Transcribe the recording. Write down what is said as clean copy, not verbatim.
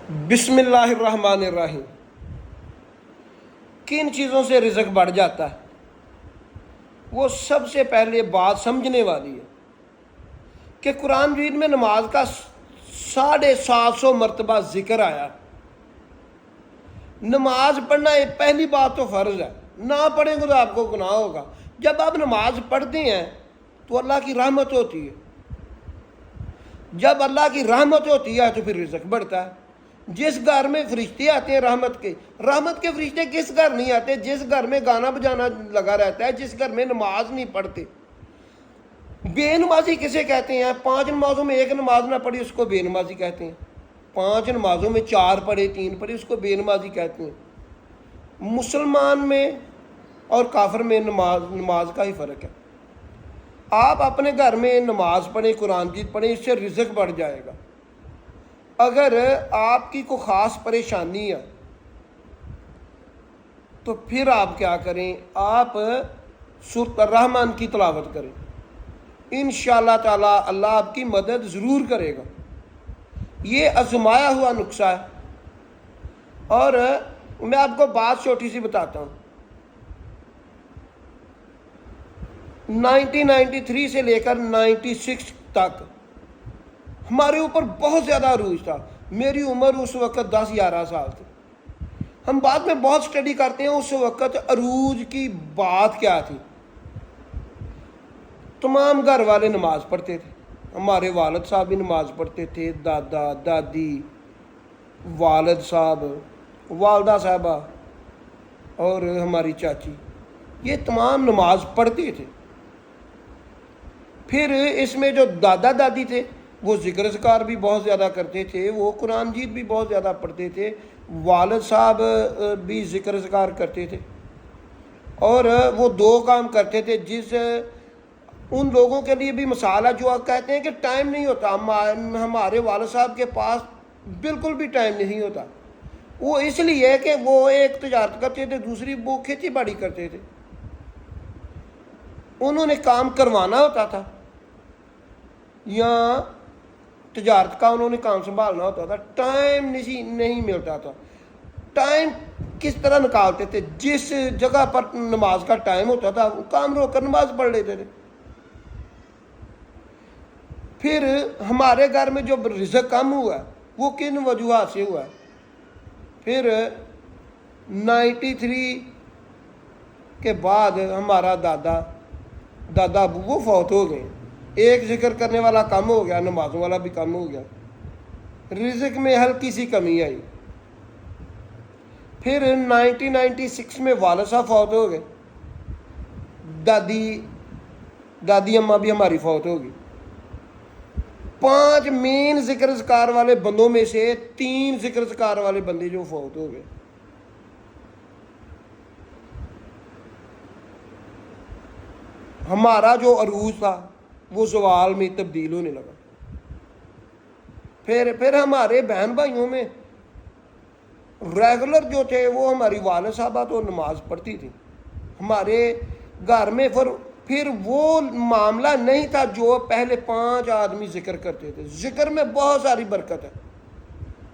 بسم اللہ الرحمن الرحیم۔ کن چیزوں سے رزق بڑھ جاتا ہے؟ وہ سب سے پہلے بات سمجھنے والی ہے کہ قرآن مجید میں نماز کا 750 مرتبہ ذکر آیا۔ نماز پڑھنا پہلی بات تو فرض ہے، نہ پڑھیں گے تو آپ کو گناہ ہوگا۔ جب آپ نماز پڑھتے ہیں تو اللہ کی رحمت ہوتی ہے، جب اللہ کی رحمت ہوتی ہے تو پھر رزق بڑھتا ہے۔ جس گھر میں فرشتے آتے ہیں رحمت کے فرشتے کس گھر نہیں آتے؟ جس گھر میں گانا بجانا لگا رہتا ہے، جس گھر میں نماز نہیں پڑھتے۔ بے نمازی کسے کہتے ہیں؟ 5 نمازوں میں ایک نماز نہ پڑھی اس کو بے نمازی کہتے ہیں، 5 نمازوں میں 4 پڑھے 3 پڑھے اس کو بے نمازی کہتے ہیں۔ مسلمان میں اور کافر میں نماز کا ہی فرق ہے۔ آپ اپنے گھر میں نماز پڑھیں، قرآن مجید پڑھیں، اس سے رزق بڑھ جائے گا۔ اگر آپ کی کوئی خاص پریشانی ہے تو پھر آپ کیا کریں؟ آپ سورۃ الرحمن کی تلاوت کریں، انشاءاللہ تعالی اللہ آپ کی مدد ضرور کرے گا۔ یہ آزمایا ہوا نسخہ ہے۔ اور میں آپ کو بات چھوٹی سی بتاتا ہوں۔ 1993 سے لے کر 96 تک ہمارے اوپر بہت زیادہ عروج تھا۔ میری عمر اس وقت 10-11 سال تھی۔ ہم بعد میں بہت سٹڈی کرتے ہیں اس وقت عروج کی بات کیا تھی۔ تمام گھر والے نماز پڑھتے تھے، ہمارے والد صاحب بھی نماز پڑھتے تھے، دادا دادی، والد صاحب، والدہ صاحبہ اور ہماری چاچی، یہ تمام نماز پڑھتے تھے۔ پھر اس میں جو دادا دادی تھے وہ ذکر اذکار بھی بہت زیادہ کرتے تھے، وہ قرآن مجید بھی بہت زیادہ پڑھتے تھے، والد صاحب بھی ذکر اذکار کرتے تھے۔ اور وہ 2 کام کرتے تھے جس ان لوگوں کے لیے بھی مثال ہے جو کہتے ہیں کہ ٹائم نہیں ہوتا۔ ہمارے والد صاحب کے پاس بالکل بھی ٹائم نہیں ہوتا۔ وہ اس لیے کہ وہ ایک تجارت کرتے تھے، دوسری وہ کھیتی باڑی کرتے تھے۔ انہوں نے کام کروانا ہوتا تھا یا تجارت کا انہوں نے کام سنبھالنا ہوتا تھا، ٹائم نہیں ملتا تھا۔ ٹائم کس طرح نکالتے تھے؟ جس جگہ پر نماز کا ٹائم ہوتا تھا وہ کام روک کر نماز پڑھ لیتے تھے۔ پھر ہمارے گھر میں جو رزق کم ہوا وہ کن وجوہات سے ہوا؟ پھر 93 کے بعد ہمارا دادا ابو وہ فوت ہو گئے۔ ایک ذکر کرنے والا کم ہو گیا، نمازوں والا بھی کم ہو گیا، رزق میں ہلکی سی کمی آئی۔ پھر 1996 میں والد صاحب فوت ہو گئے، دادی اماں بھی ہماری فوت ہو گئی۔ 5 مین ذکر اذکار والے بندوں میں سے 3 ذکر اذکار والے بندے جو فوت ہو گئے۔ ہمارا جو عروج تھا وہ زوال میں تبدیل ہونے لگا۔ پھر ہمارے بہن بھائیوں میں ریگولر جو تھے وہ ہماری والد صاحبہ تو نماز پڑھتی تھی۔ ہمارے گھر میں پھر وہ معاملہ نہیں تھا جو پہلے 5 آدمی ذکر کرتے تھے۔ ذکر میں بہت ساری برکت ہے۔